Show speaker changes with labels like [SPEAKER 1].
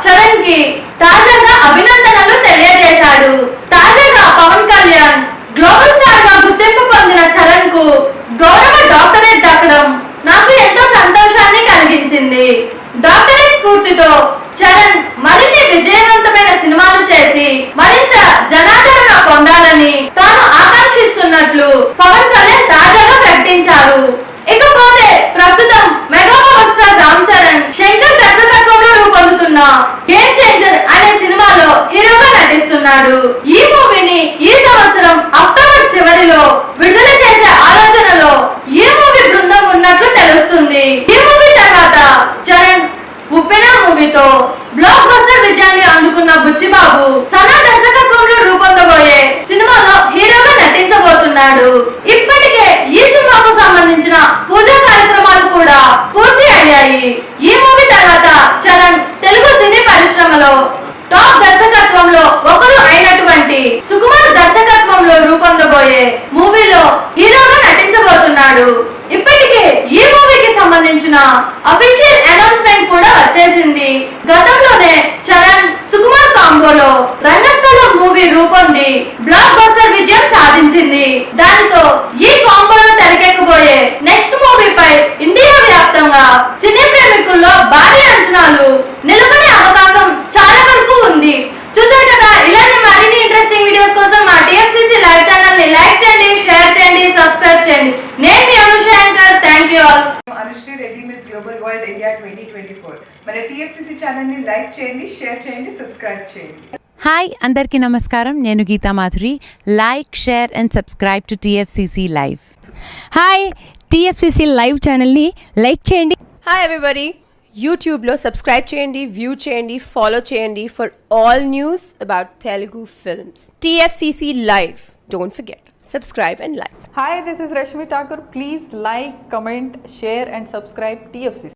[SPEAKER 1] చరణ్ కి తాజాగా అభినందనలు తెలియజేశాడు. తాజాగా పవన్ కళ్యాణ్ గ్లోబల్ స్టార్ గా గుర్తింపు పొందిన చరణ్ కు గౌరవ డాక్టరేట్ దక్కడం నాకు ఎంతో సంతోషాన్ని కలిగించింది. డాక్టరేట్ స్ఫూర్తితో చరణ్ మరిన్ని విజయవంతమైన సినిమాలు చేసి మరింత జనాదరణ పొందాలని తాను ఆకాంక్షిస్తున్నట్లు పవన్ కళ్యాణ్ తాజాగా ప్రకటించారు. ఇకపోతే ప్రస్తుతం mega power star Ram Charan Shankar దర్శకత్వంలో రూపొందుతున్న గేమ్ చేంజర్ అనే సినిమాలో హీరోగా నటిస్తున్నాడు. ఈ మూవీని ఈ సంవత్సరం అక్టోబర్ చివరిలో విడుదల చేసే ఆలోచనలో ఈ మూవీ బృందం ఉన్నట్లు తెలుస్తుంది. ఈ మూవీ తర్వాత చరణ్ ఉప్పెన మూవీతో బ్లాక్ బస్టర్ విజయాన్ని అందుకున్న బుచ్చిబాబు సనా దర్శకత్వంలో రూపొందబోయే సినిమాలో హీరోగా నటించబోతున్నాడు. ఇప్పటికే ఈ సినిమాకు సంబంధించిన పూజా కార్యక్రమాలు కూడా పూర్తి అయ్యాయి. ఈ మూవీ తర్వాత చరణ్ తెలుగు సినీ పరిశ్రమలో టాప్ దర్శకత్వంలో ఒకరు అయినటువంటి సుకుమార్ దర్శకత్వంలో రూపొందబోయే మూవీలో హీరోగా నటించబోతున్నాడు. ఇప్పటికే ఈ మూవీకి సంబంధించిన అఫీషియల్ అనౌన్స్మెంట్ కూడా వచ్చేసింది. గతంలోనే చరణ్ సుకుమార్ కాంబోలో రంగస్థలం మూవీ రూపొంది బ్లాక్ బస్టర్ విజయం సాధించింది. దానితో ఈ కాంబోలో తెరకెక్కబోయే నెక్స్ట్ మూవీపై ఇండియా వ్యాప్తంగా సినీ ప్రేమికుల్లో భారీ అంచనాలు నెలకొనే అవకాశం చాలా వరకు ఉంది. చూసారు కదా, ఇలాంటి మరిన్ని ఇంట్రెస్టింగ్ వీడియోస్ కోసం మా టిఎఫ్సిసి లైవ్ ఛానల్ ని లైక్ చేయండి, షేర్ చేయండి, సబ్స్క్రైబ్ చేయండి. నేను మీ Anushankar. Thank you all.
[SPEAKER 2] Anushree Reddy miss global world India 2024 మన టిఎఫ్సిసి ఛానల్ ని లైక్ చేయండి, షేర్ చేయండి, సబ్స్క్రైబ్ చేయండి.
[SPEAKER 3] హాయ్ అందరికీ నమస్కారం. నేను Geetha Madhuri. Like, share and subscribe to TFCC live.
[SPEAKER 4] Hi, TFCC live ఛానల్ని లైక్ చేయండి.
[SPEAKER 5] హాయ్ ఎవ్రీబడి, యూట్యూబ్లో సబ్స్క్రైబ్ చేయండి, వ్యూ చేయండి, ఫాలో చేయండి for all news about Telugu films. TFCC live, don't forget, subscribe and like.
[SPEAKER 6] Hi, this is Rashmi Thakur. Please like, comment, share and subscribe TFCC.